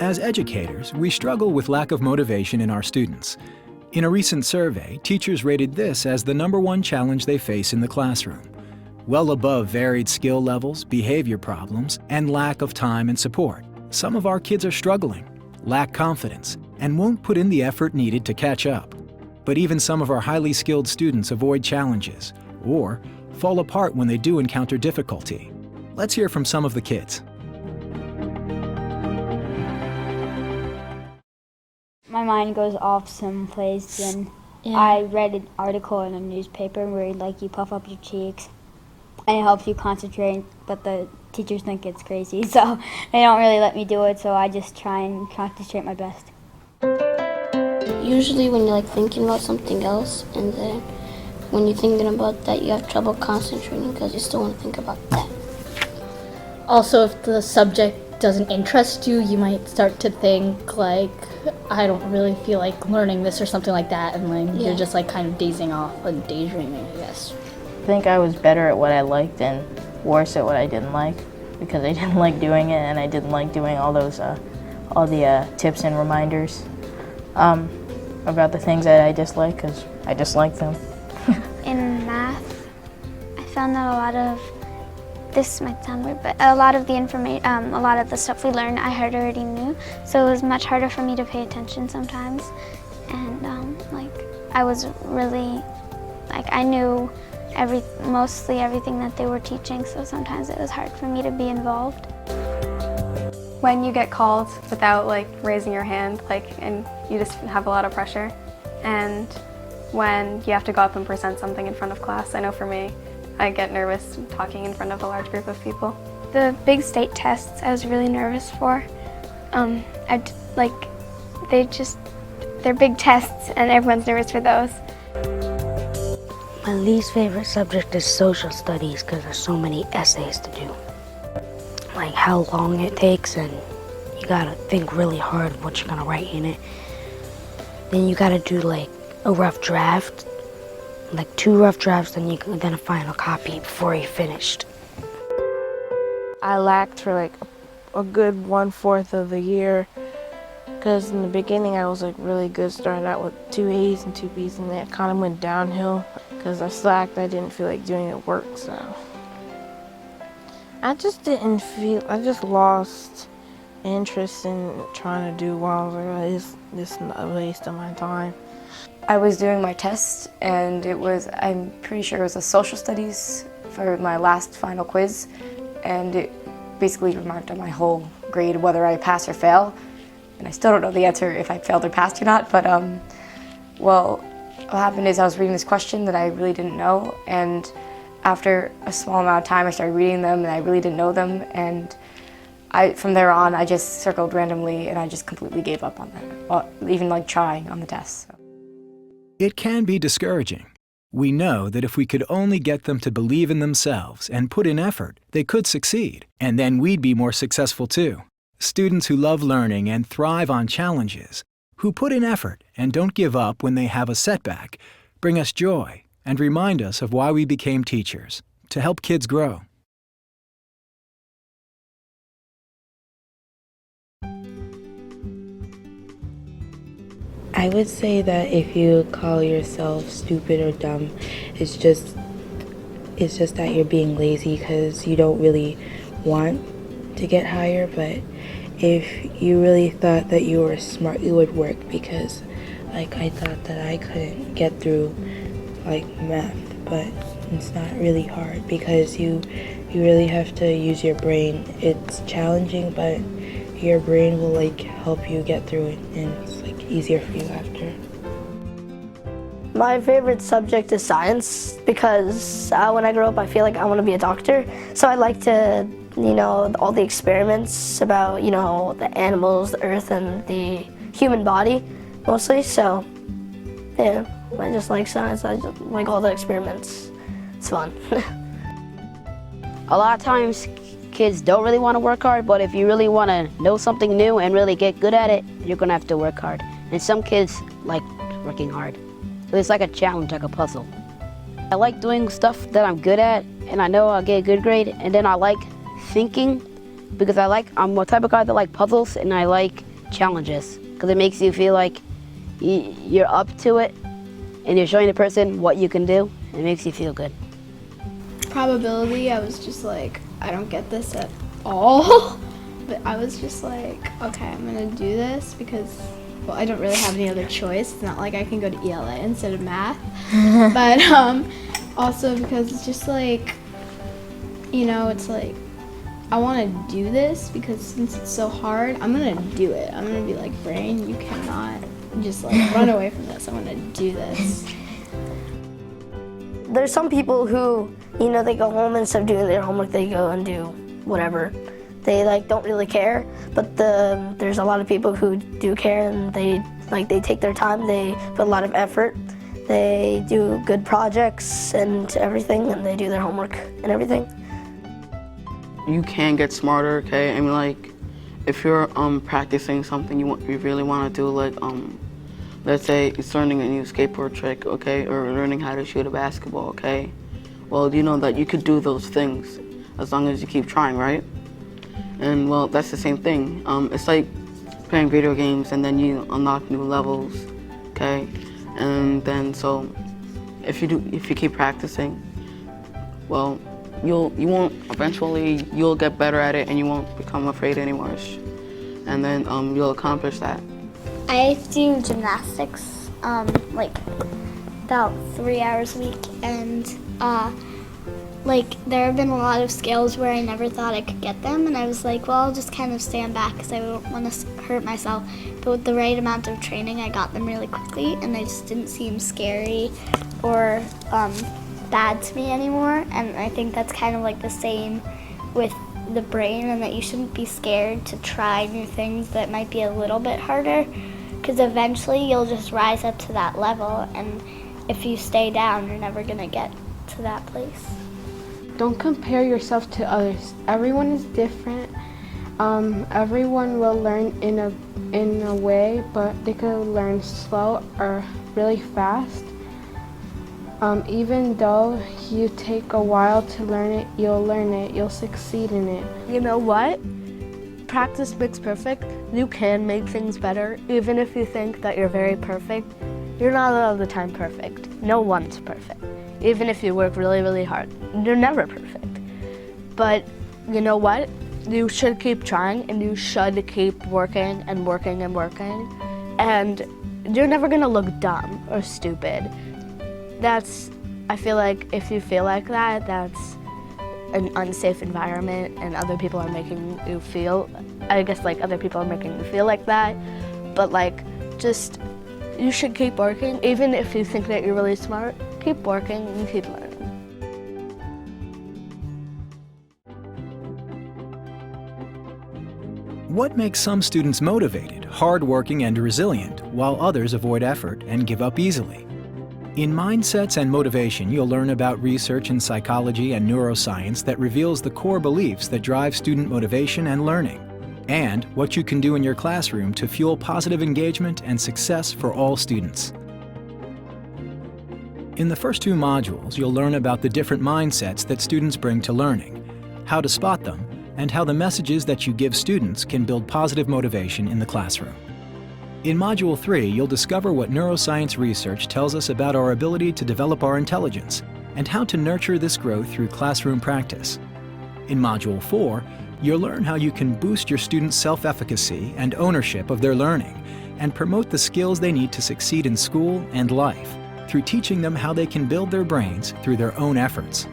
As educators, we struggle with lack of motivation in our students. In a recent survey, teachers rated this as the #1 challenge they face in the classroom, well above varied skill levels, behavior problems, and lack of time and support. Some of our kids are struggling, lack confidence, and won't put in the effort needed to catch up. But even some of our highly skilled students avoid challenges or fall apart when they do encounter difficulty. Let's hear from some of the kids. My mind goes off someplace, and I read an article in a newspaper where you puff up your cheeks and it helps you concentrate, but the teachers think it's crazy, so they don't really let me do it, so I just try and concentrate my best. Usually when you're thinking about something else, and then when you're thinking about that, you have trouble concentrating because you still want to think about that. Also, if the subject doesn't interest you, you might start to think I don't really feel like learning this or something like that, and you're just kind of dazing off and daydreaming, I guess. I think I was better at what I liked and worse at what I didn't like, because I didn't like doing it, and I didn't like doing all the tips and reminders about the things that I dislike, because I dislike them. In math, I found that a lot of, this might sound weird, but a lot of the information, a lot of the stuff we learned I had already knew, so it was much harder for me to pay attention sometimes. And I was really, I knew mostly everything that they were teaching, so sometimes it was hard for me to be involved. When you get called without raising your hand, and you just have a lot of pressure, and when you have to go up and present something in front of class, I know for me, I get nervous talking in front of a large group of people. The big state tests I was really nervous for. They're big tests and everyone's nervous for those. My least favorite subject is social studies because there's so many essays to do. How long it takes, and you gotta think really hard what you're gonna write in it. Then you gotta do a rough draft, 2 rough drafts, then a final copy before you're finished. I lacked for a good 1/4 of the year, because in the beginning I was really good, starting out with 2 A's and 2 B's, and then it kind of went downhill because I slacked. I didn't feel like doing the work, so I just lost interest in trying to do well. I was this is a waste of my time. I was doing my test, and I'm pretty sure it was a social studies for my last final quiz, and it basically remarked on my whole grade whether I pass or fail. And I still don't know the answer if I failed or passed or not, but what happened is I was reading this question that I really didn't know, and after a small amount of time I started reading them and I really didn't know them, and from there on I just circled randomly and I just completely gave up on them, even trying on the test. So. It can be discouraging. We know that if we could only get them to believe in themselves and put in effort, they could succeed, and then we'd be more successful too. Students who love learning and thrive on challenges, who put in effort and don't give up when they have a setback, bring us joy and remind us of why we became teachers, to help kids grow. I would say that if you call yourself stupid or dumb, it's just that you're being lazy because you don't really want to get higher. But if you really thought that you were smart, you would work, because I thought that I couldn't get through math, but it's not really hard because you really have to use your brain. It's challenging, but your brain will help you get through it, and it's easier for you after. My favorite subject is science because when I grow up I feel like I want to be a doctor, so I like to all the experiments about the animals, the earth, and the human body mostly. So yeah, I just like science. I just like all the experiments. It's fun. A lot of times kids don't really want to work hard, but if you really want to know something new and really get good at it, you're going to have to work hard. And some kids like working hard. It's like a challenge, like a puzzle. I like doing stuff that I'm good at, and I know I'll get a good grade, and then I like thinking because I'm a type of guy that like puzzles, and I like challenges because it makes you feel like you're up to it and you're showing the person what you can do. It makes you feel good. Probability, I was just like, I don't get this at all. But I was just like, okay, I'm gonna do this because, well, I don't really have any other choice. It's not like I can go to ELA instead of math. But also because it's just like, you know, it's like, I want to do this because since it's so hard, I'm going to do it. I'm going to be like, brain, you cannot just like run away from this. I'm going to do this. There's some people who, you know, they go home and instead of doing their homework, they go and do whatever. They like don't really care, but there's a lot of people who do care, and they take their time, they put a lot of effort, they do good projects and everything, and they do their homework and everything. You can get smarter, okay? I mean, like, if you're practicing something you really want to do, like, let's say it's learning a new skateboard trick, okay, or learning how to shoot a basketball, okay? Well, you know that you could do those things as long as you keep trying, right? And well, that's the same thing. It's like playing video games and then you unlock new levels, okay? And then so if you keep practicing, well, eventually you'll get better at it and you won't become afraid anymore. And then you'll accomplish that. I do gymnastics like about 3 hours a week, and like there have been a lot of skills where I never thought I could get them, and I was like, well, I'll just kind of stand back because I don't want to hurt myself. But with the right amount of training, I got them really quickly, and they just didn't seem scary or bad to me anymore. And I think that's kind of like the same with the brain, and that you shouldn't be scared to try new things that might be a little bit harder, because eventually you'll just rise up to that level, and if you stay down, you're never going to get to that place. Don't compare yourself to others. Everyone is different. Everyone will learn in a way, but they could learn slow or really fast. Even though you take a while to learn it, you'll succeed in it. You know what? Practice makes perfect. You can make things better. Even if you think that you're very perfect, you're not all the time perfect. No one's perfect. Even if you work really, really hard, you're never perfect. But you know what? You should keep trying, and you should keep working and working and working. And you're never gonna look dumb or stupid. I feel like if you feel like that, that's an unsafe environment, and other people are making you feel, I guess like other people are making you feel like that. But like, just, you should keep working. Even if you think that you're really smart, keep working and keep learning. What makes some students motivated, hardworking, and resilient, while others avoid effort and give up easily? In Mindsets and Motivation, you'll learn about research in psychology and neuroscience that reveals the core beliefs that drive student motivation and learning, and what you can do in your classroom to fuel positive engagement and success for all students. In the first 2 modules, you'll learn about the different mindsets that students bring to learning, how to spot them, and how the messages that you give students can build positive motivation in the classroom. In Module 3, you'll discover what neuroscience research tells us about our ability to develop our intelligence and how to nurture this growth through classroom practice. In Module 4, you'll learn how you can boost your students' self-efficacy and ownership of their learning and promote the skills they need to succeed in school and life through teaching them how they can build their brains through their own efforts.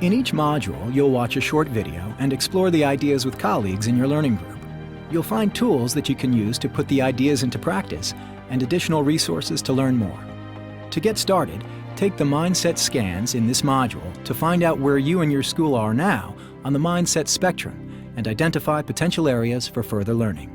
In each module, you'll watch a short video and explore the ideas with colleagues in your learning group. You'll find tools that you can use to put the ideas into practice and additional resources to learn more. To get started, take the Mindset scans in this module to find out where you and your school are now on the Mindset spectrum and identify potential areas for further learning.